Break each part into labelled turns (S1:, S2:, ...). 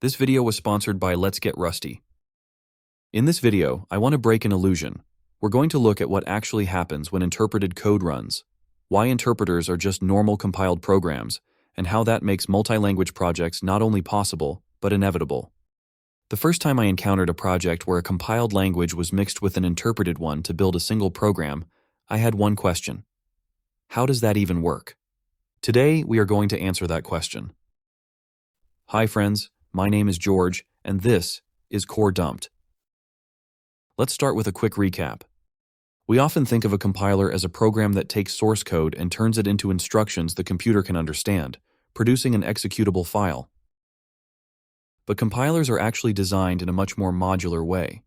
S1: This video was sponsored by Let's Get Rusty. In this video, I want to break an illusion. We're going to look at what actually happens when interpreted code runs, why interpreters are just normal compiled programs, and how that makes multi-language projects not only possible, but inevitable. The first time I encountered a project where a compiled language was mixed with an interpreted one to build a single program, I had one question. How does that even work? Today, we are going to answer that question. Hi friends, my name is George, and this is CodeCrafters. Let's start with a quick recap. We often think of a compiler as a program that takes source code and turns it into instructions the computer can understand, producing an executable file. But compilers are actually designed in a much more modular way.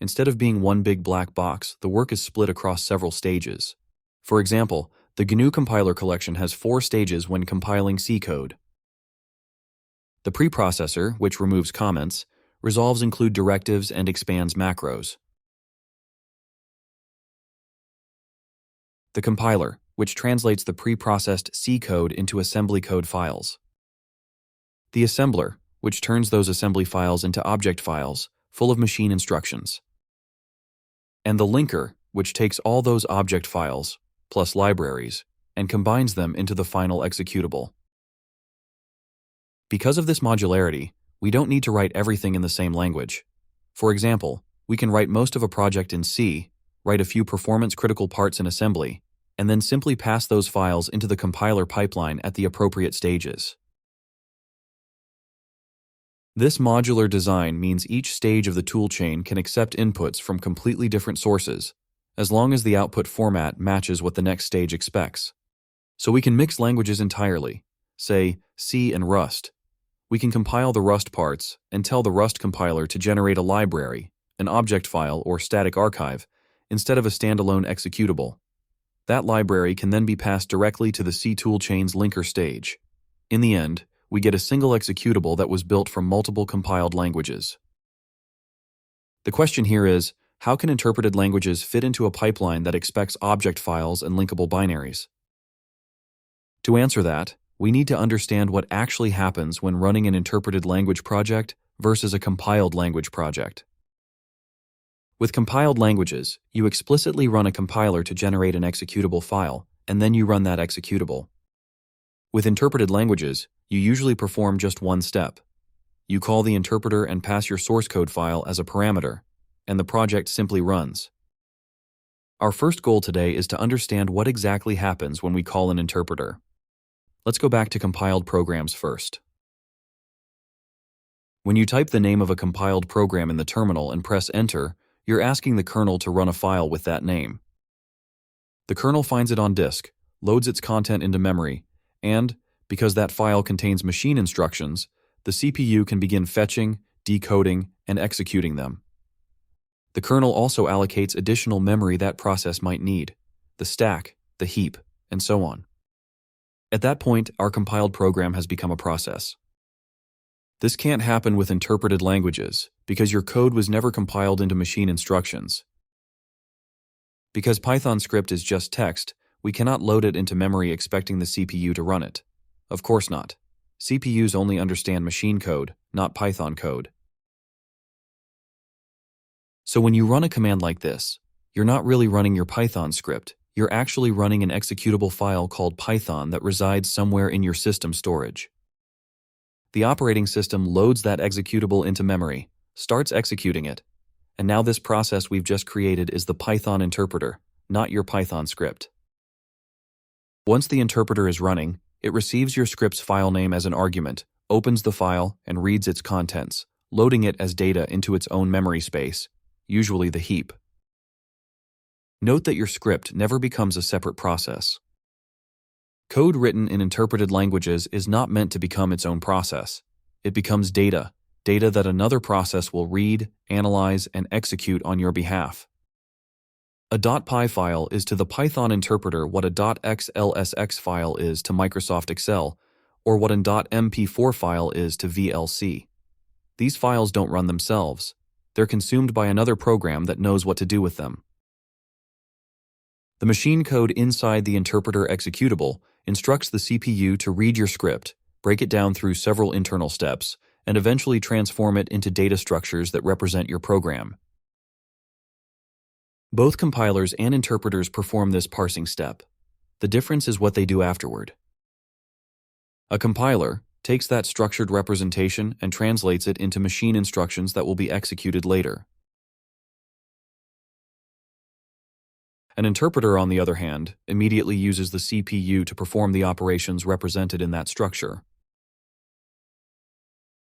S1: Instead of being one big black box, the work is split across several stages. For example, the GNU compiler collection has 4 stages when compiling C code. The preprocessor, which removes comments, resolves include directives and expands macros. The compiler, which translates the preprocessed C code into assembly code files. The assembler, which turns those assembly files into object files, full of machine instructions. And the linker, which takes all those object files, plus libraries, and combines them into the final executable. Because of this modularity, we don't need to write everything in the same language. For example, we can write most of a project in C, write a few performance-critical parts in assembly, and then simply pass those files into the compiler pipeline at the appropriate stages. This modular design means each stage of the toolchain can accept inputs from completely different sources, as long as the output format matches what the next stage expects. So we can mix languages entirely, say C and Rust. We can compile the Rust parts and tell the Rust compiler to generate a library, an object file or static archive, instead of a standalone executable. That library can then be passed directly to the C toolchain's linker stage. In the end, we get a single executable that was built from multiple compiled languages. The question here is, how can interpreted languages fit into a pipeline that expects object files and linkable binaries? To answer that, we need to understand what actually happens when running an interpreted language project versus a compiled language project. With compiled languages, you explicitly run a compiler to generate an executable file, and then you run that executable. With interpreted languages, you usually perform just one step. You call the interpreter and pass your source code file as a parameter, and the project simply runs. Our first goal today is to understand what exactly happens when we call an interpreter. Let's go back to compiled programs first. When you type the name of a compiled program in the terminal and press Enter, you're asking the kernel to run a file with that name. The kernel finds it on disk, loads its content into memory, and, because that file contains machine instructions, the CPU can begin fetching, decoding, and executing them. The kernel also allocates additional memory that process might need, the stack, the heap, and so on. At that point, our compiled program has become a process. This can't happen with interpreted languages, because your code was never compiled into machine instructions. Because Python script is just text, we cannot load it into memory expecting the CPU to run it. Of course not. CPUs only understand machine code, not Python code. So when you run a command like this, you're not really running your Python script, you're actually running an executable file called Python that resides somewhere in your system storage. The operating system loads that executable into memory, starts executing it, and now this process we've just created is the Python interpreter, not your Python script. Once the interpreter is running, it receives your script's file name as an argument, opens the file, and reads its contents, loading it as data into its own memory space, usually the heap. Note that your script never becomes a separate process. Code written in interpreted languages is not meant to become its own process. It becomes data that another process will read, analyze, and execute on your behalf. A .py file is to the Python interpreter what a .xlsx file is to Microsoft Excel, or what an .mp4 file is to VLC. These files don't run themselves. They're consumed by another program that knows what to do with them. The machine code inside the interpreter executable instructs the CPU to read your script, break it down through several internal steps, and eventually transform it into data structures that represent your program. Both compilers and interpreters perform this parsing step. The difference is what they do afterward. A compiler takes that structured representation and translates it into machine instructions that will be executed later. An interpreter, on the other hand, immediately uses the CPU to perform the operations represented in that structure.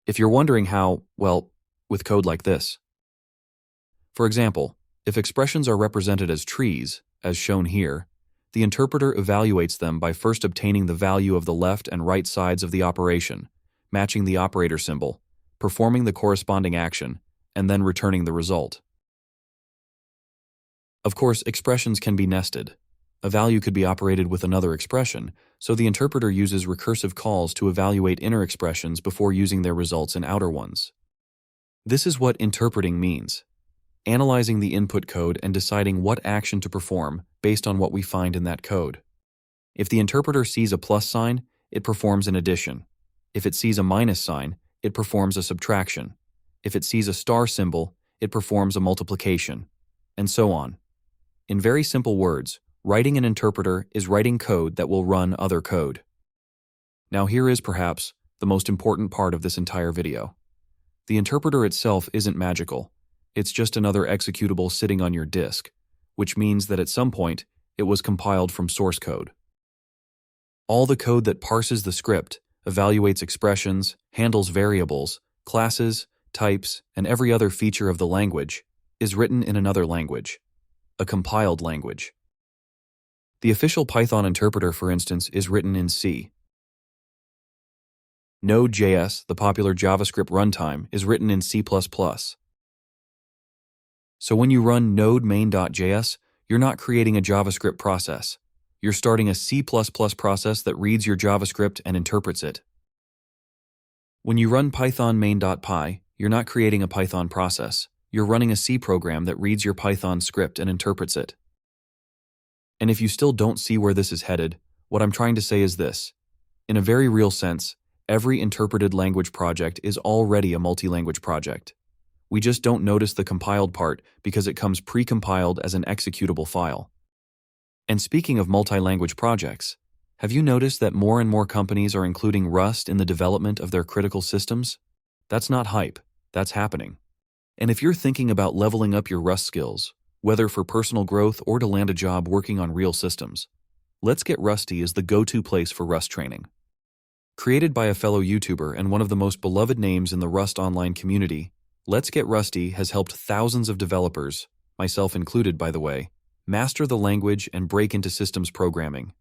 S1: If you're wondering how, well, with code like this. For example, if expressions are represented as trees, as shown here, the interpreter evaluates them by first obtaining the value of the left and right sides of the operation, matching the operator symbol, performing the corresponding action, and then returning the result. Of course, expressions can be nested. A value could be operated with another expression, so the interpreter uses recursive calls to evaluate inner expressions before using their results in outer ones. This is what interpreting means: analyzing the input code and deciding what action to perform based on what we find in that code. If the interpreter sees a plus sign, it performs an addition. If it sees a minus sign, it performs a subtraction. If it sees a star symbol, it performs a multiplication, and so on. In very simple words, writing an interpreter is writing code that will run other code. Now here is perhaps the most important part of this entire video. The interpreter itself isn't magical. It's just another executable sitting on your disk, which means that at some point, it was compiled from source code. All the code that parses the script, evaluates expressions, handles variables, classes, types, and every other feature of the language is written in another language, a compiled language. The official Python interpreter, for instance, is written in C. Node.js, the popular JavaScript runtime, is written in C++. So when you run node main.js, you're not creating a JavaScript process. You're starting a C++ process that reads your JavaScript and interprets it. When you run python main.py, you're not creating a Python process. You're running a C program that reads your Python script and interprets it. And if you still don't see where this is headed, what I'm trying to say is this. In a very real sense, every interpreted language project is already a multi-language project. We just don't notice the compiled part because it comes pre-compiled as an executable file. And speaking of multi-language projects, have you noticed that more and more companies are including Rust in the development of their critical systems? That's not hype, that's happening. And if you're thinking about leveling up your Rust skills, whether for personal growth or to land a job working on real systems, Let's Get Rusty is the go-to place for Rust training. Created by a fellow YouTuber and one of the most beloved names in the Rust online community, Let's Get Rusty has helped thousands of developers, myself included by the way, master the language and break into systems programming.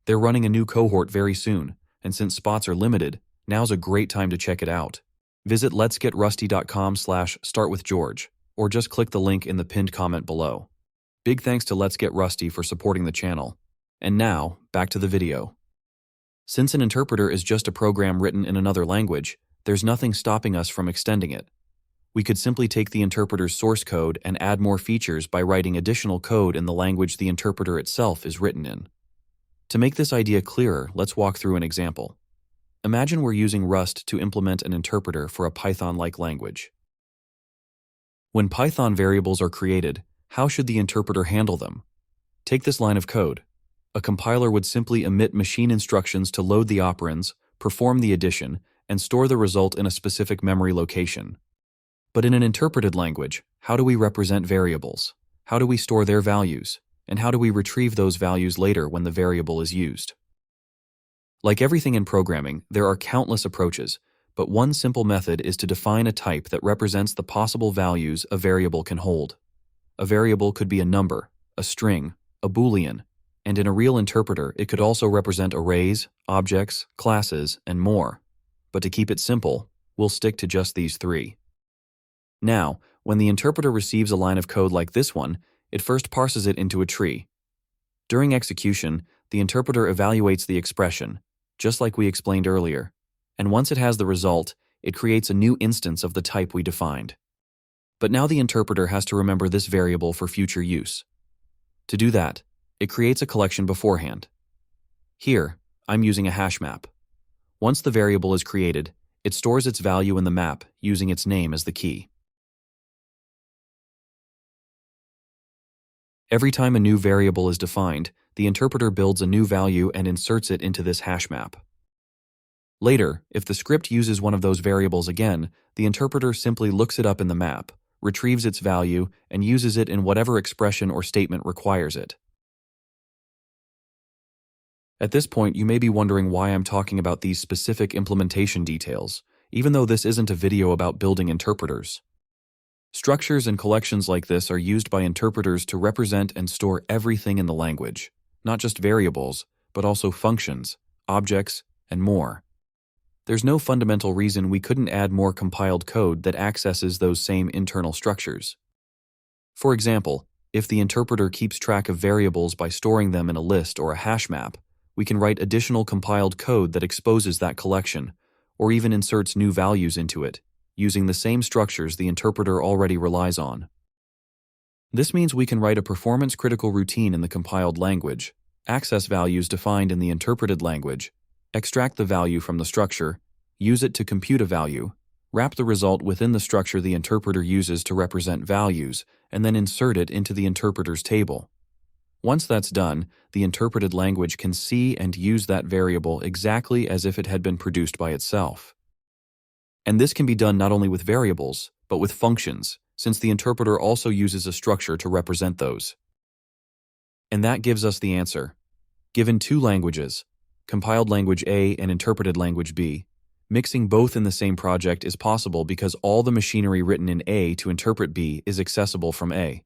S1: They're running a new cohort very soon, and since spots are limited, now's a great time to check it out. Visit letsgetrusty.com/startwithgeorge, or just click the link in the pinned comment below. Big thanks to Let's Get Rusty for supporting the channel. And now, back to the video. Since an interpreter is just a program written in another language, there's nothing stopping us from extending it. We could simply take the interpreter's source code and add more features by writing additional code in the language the interpreter itself is written in. To make this idea clearer, let's walk through an example. Imagine we're using Rust to implement an interpreter for a Python-like language. When Python variables are created, how should the interpreter handle them? Take this line of code. A compiler would simply emit machine instructions to load the operands, perform the addition, and store the result in a specific memory location. But in an interpreted language, how do we represent variables? How do we store their values? And how do we retrieve those values later when the variable is used? Like everything in programming, there are countless approaches, but one simple method is to define a type that represents the possible values a variable can hold. A variable could be a number, a string, a Boolean, and in a real interpreter, it could also represent arrays, objects, classes, and more. But to keep it simple, we'll stick to just these three. Now, when the interpreter receives a line of code like this one, it first parses it into a tree. During execution, the interpreter evaluates the expression, just like we explained earlier, and once it has the result, it creates a new instance of the type we defined. But now the interpreter has to remember this variable for future use. To do that, it creates a collection beforehand. Here, I'm using a hash map. Once the variable is created, It stores its value in the map, using its name as the key. Every time a new variable is defined, the interpreter builds a new value and inserts it into this hash map. Later, if the script uses one of those variables again, the interpreter simply looks it up in the map, retrieves its value, and uses it in whatever expression or statement requires it. At this point, you may be wondering why I'm talking about these specific implementation details, even though this isn't a video about building interpreters. Structures and collections like this are used by interpreters to represent and store everything in the language, not just variables, but also functions, objects, and more. There's no fundamental reason we couldn't add more compiled code that accesses those same internal structures. For example, if the interpreter keeps track of variables by storing them in a list or a hash map, we can write additional compiled code that exposes that collection, or even inserts new values into it, using the same structures the interpreter already relies on. This means we can write a performance-critical routine in the compiled language, access values defined in the interpreted language, extract the value from the structure, use it to compute a value, wrap the result within the structure the interpreter uses to represent values, and then insert it into the interpreter's table. Once that's done, the interpreted language can see and use that variable exactly as if it had been produced by itself. And this can be done not only with variables, but with functions, since the interpreter also uses a structure to represent those. And that gives us the answer. Given two languages, compiled language A and interpreted language B, mixing both in the same project is possible because all the machinery written in A to interpret B is accessible from A.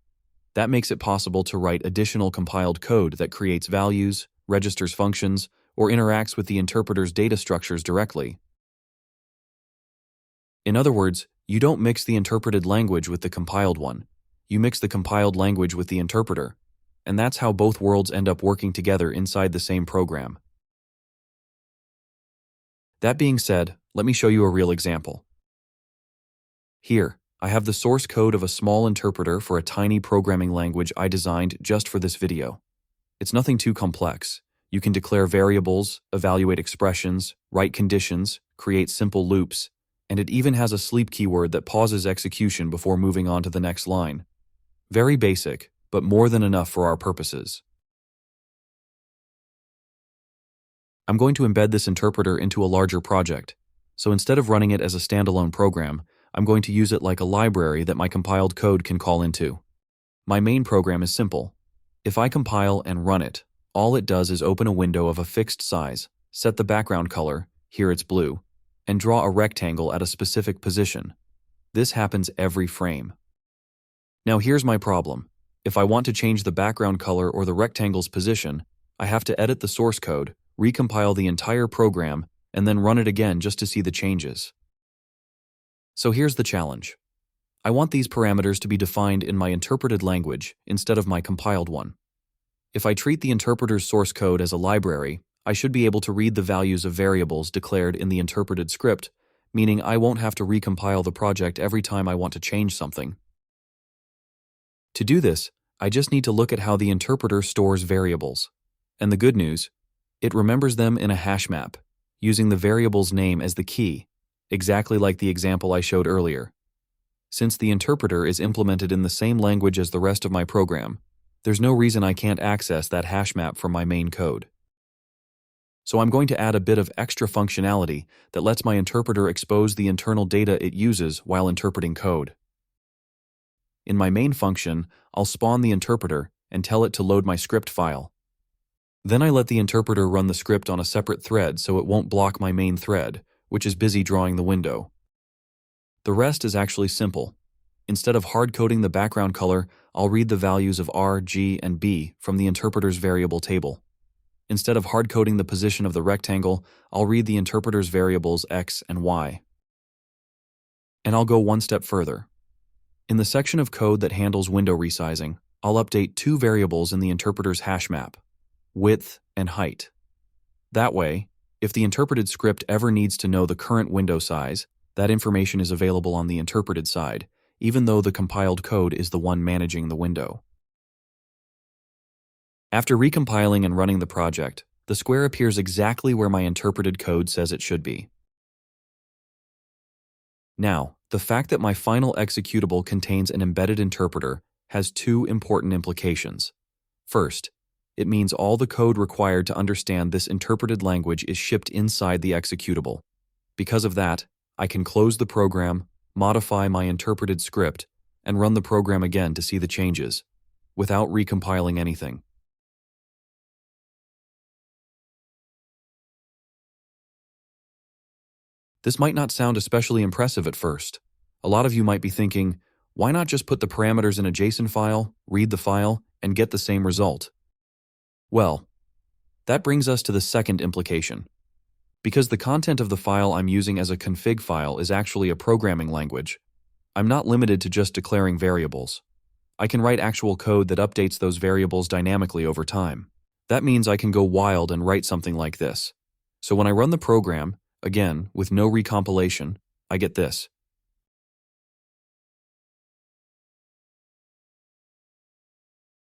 S1: That makes it possible to write additional compiled code that creates values, registers functions, or interacts with the interpreter's data structures directly. In other words, you don't mix the interpreted language with the compiled one. You mix the compiled language with the interpreter. And that's how both worlds end up working together inside the same program. That being said, let me show you a real example. Here, I have the source code of a small interpreter for a tiny programming language I designed just for this video. It's nothing too complex. You can declare variables, evaluate expressions, write conditions, create simple loops, and it even has a sleep keyword that pauses execution before moving on to the next line. Very basic, but more than enough for our purposes. I'm going to embed this interpreter into a larger project, so instead of running it as a standalone program, I'm going to use it like a library that my compiled code can call into. My main program is simple. If I compile and run it, all it does is open a window of a fixed size, set the background color, here it's blue, and draw a rectangle at a specific position. This happens every frame. Now here's my problem. If I want to change the background color or the rectangle's position, I have to edit the source code, recompile the entire program, and then run it again just to see the changes. So here's the challenge. I want these parameters to be defined in my interpreted language instead of my compiled one. If I treat the interpreter's source code as a library, I should be able to read the values of variables declared in the interpreted script, meaning I won't have to recompile the project every time I want to change something. To do this, I just need to look at how the interpreter stores variables. And the good news, it remembers them in a hash map, using the variable's name as the key, exactly like the example I showed earlier. Since the interpreter is implemented in the same language as the rest of my program, there's no reason I can't access that hash map from my main code. So I'm going to add a bit of extra functionality that lets my interpreter expose the internal data it uses while interpreting code. In my main function, I'll spawn the interpreter and tell it to load my script file. Then I let the interpreter run the script on a separate thread so it won't block my main thread, which is busy drawing the window. The rest is actually simple. Instead of hard-coding the background color, I'll read the values of R, G, and B from the interpreter's variable table. Instead of hard-coding the position of the rectangle, I'll read the interpreter's variables X and Y. And I'll go one step further. In the section of code that handles window resizing, I'll update two variables in the interpreter's hash map, width and height. That way, if the interpreted script ever needs to know the current window size, that information is available on the interpreted side, even though the compiled code is the one managing the window. After recompiling and running the project, the square appears exactly where my interpreted code says it should be. Now, the fact that my final executable contains an embedded interpreter has two important implications. First, it means all the code required to understand this interpreted language is shipped inside the executable. Because of that, I can close the program, modify my interpreted script, and run the program again to see the changes, without recompiling anything. This might not sound especially impressive at first. A lot of you might be thinking, why not just put the parameters in a JSON file, read the file, and get the same result? Well, that brings us to the second implication. Because the content of the file I'm using as a config file is actually a programming language, I'm not limited to just declaring variables. I can write actual code that updates those variables dynamically over time. That means I can go wild and write something like this. So when I run the program, again, with no recompilation, I get this.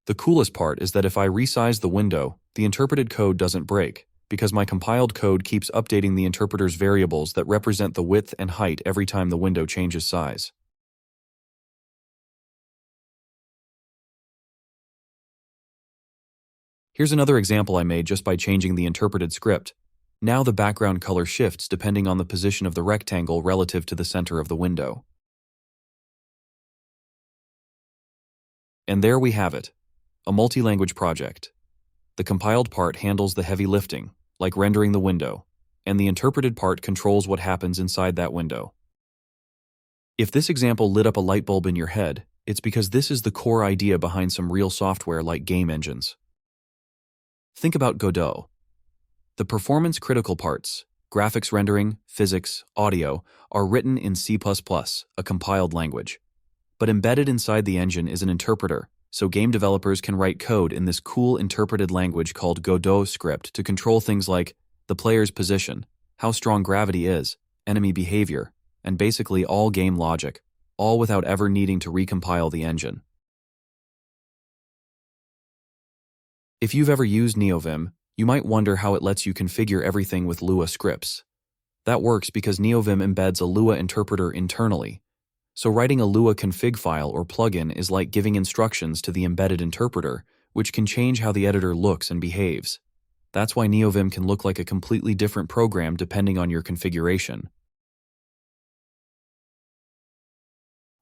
S1: The coolest part is that if I resize the window, the interpreted code doesn't break, because my compiled code keeps updating the interpreter's variables that represent the width and height every time the window changes size. Here's another example I made just by changing the interpreted script. Now the background color shifts depending on the position of the rectangle relative to the center of the window. And there we have it, a multi-language project. The compiled part handles the heavy lifting, like rendering the window, and the interpreted part controls what happens inside that window. If this example lit up a light bulb in your head, it's because this is the core idea behind some real software like game engines. Think about Godot. The performance-critical parts, graphics rendering, physics, audio, are written in C++, a compiled language. But embedded inside the engine is an interpreter, so game developers can write code in this cool interpreted language called Godot script to control things like the player's position, how strong gravity is, enemy behavior, and basically all game logic, all without ever needing to recompile the engine. If you've ever used NeoVim, you might wonder how it lets you configure everything with Lua scripts. That works because NeoVim embeds a Lua interpreter internally. So writing a Lua config file or plugin is like giving instructions to the embedded interpreter, which can change how the editor looks and behaves. That's why NeoVim can look like a completely different program depending on your configuration.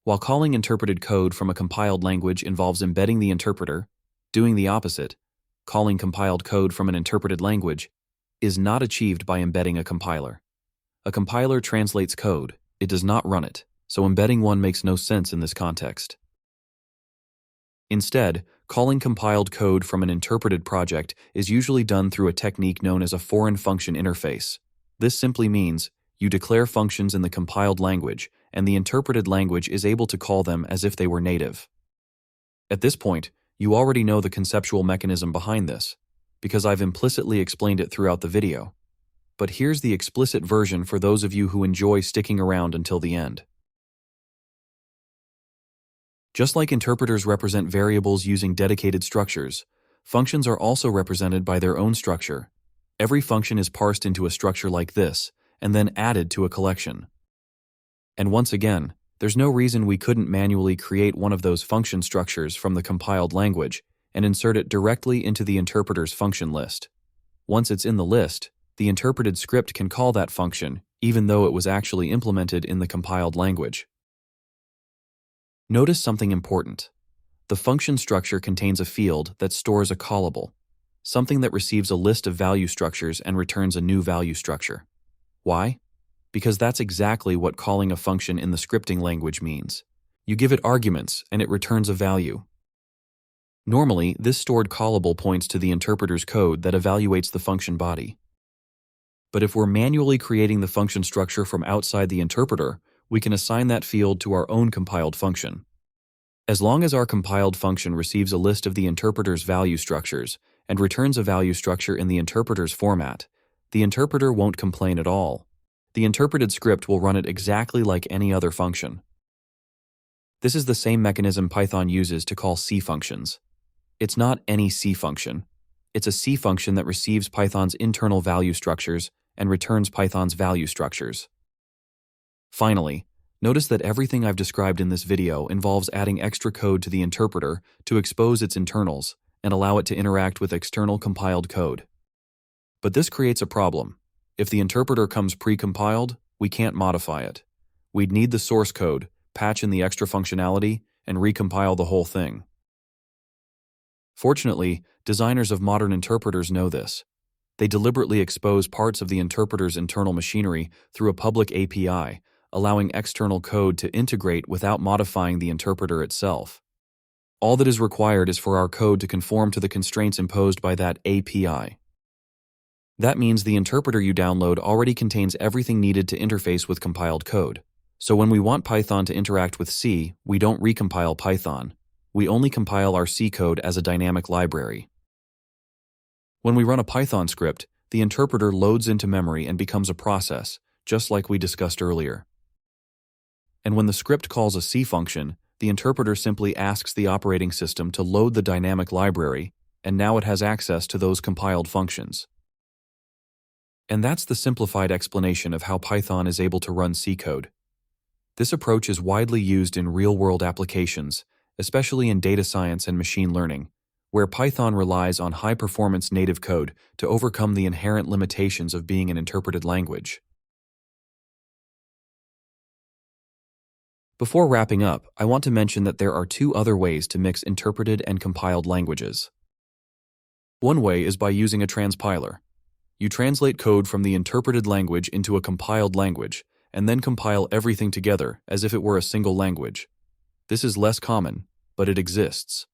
S1: While calling interpreted code from a compiled language involves embedding the interpreter, doing the opposite, calling compiled code from an interpreted language, is not achieved by embedding a compiler. A compiler translates code, it does not run it, so embedding one makes no sense in this context. Instead, calling compiled code from an interpreted project is usually done through a technique known as a foreign function interface. This simply means you declare functions in the compiled language, and the interpreted language is able to call them as if they were native. At this point, you already know the conceptual mechanism behind this, because I've implicitly explained it throughout the video. But here's the explicit version for those of you who enjoy sticking around until the end. Just like interpreters represent variables using dedicated structures, functions are also represented by their own structure. Every function is parsed into a structure like this, and then added to a collection. And once again, there's no reason we couldn't manually create one of those function structures from the compiled language and insert it directly into the interpreter's function list. Once it's in the list, the interpreted script can call that function, even though it was actually implemented in the compiled language. Notice something important. The function structure contains a field that stores a callable, something that receives a list of value structures and returns a new value structure. Why? Because that's exactly what calling a function in the scripting language means. You give it arguments, and it returns a value. Normally, this stored callable points to the interpreter's code that evaluates the function body. But if we're manually creating the function structure from outside the interpreter, we can assign that field to our own compiled function. As long as our compiled function receives a list of the interpreter's value structures and returns a value structure in the interpreter's format, the interpreter won't complain at all. The interpreted script will run it exactly like any other function. This is the same mechanism Python uses to call C functions. It's not any C function. It's a C function that receives Python's internal value structures and returns Python's value structures. Finally, Notice that everything I've described in this video involves adding extra code to the interpreter to expose its internals and allow it to interact with external compiled code. But this creates a problem. If the interpreter comes pre-compiled, we can't modify it. We'd need the source code, patch in the extra functionality, and recompile the whole thing. Fortunately, designers of modern interpreters know this. They deliberately expose parts of the interpreter's internal machinery through a public API, allowing external code to integrate without modifying the interpreter itself. All that is required is for our code to conform to the constraints imposed by that API. That means the interpreter you download already contains everything needed to interface with compiled code. So when we want Python to interact with C, we don't recompile Python. We only compile our C code as a dynamic library. When we run a Python script, the interpreter loads into memory and becomes a process, just like we discussed earlier. And when the script calls a C function, the interpreter simply asks the operating system to load the dynamic library, and now it has access to those compiled functions. And that's the simplified explanation of how Python is able to run C code. This approach is widely used in real-world applications, especially in data science and machine learning, where Python relies on high-performance native code to overcome the inherent limitations of being an interpreted language. Before wrapping up, I want to mention that there are two other ways to mix interpreted and compiled languages. One way is by using a transpiler. You translate code from the interpreted language into a compiled language, and then compile everything together as if it were a single language. This is less common, but it exists.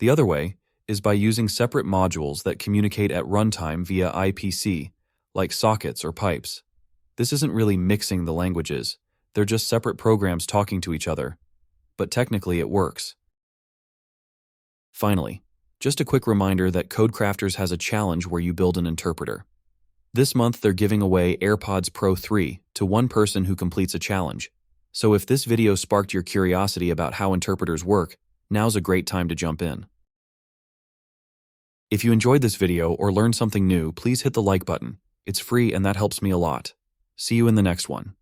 S1: The other way is by using separate modules that communicate at runtime via IPC, like sockets or pipes. This isn't really mixing the languages, they're just separate programs talking to each other, but technically it works. Finally, just a quick reminder that CodeCrafters has a challenge where you build an interpreter. This month they're giving away AirPods Pro 3 to one person who completes a challenge. So if this video sparked your curiosity about how interpreters work, now's a great time to jump in. If you enjoyed this video or learned something new, please hit the like button. It's free and that helps me a lot. See you in the next one.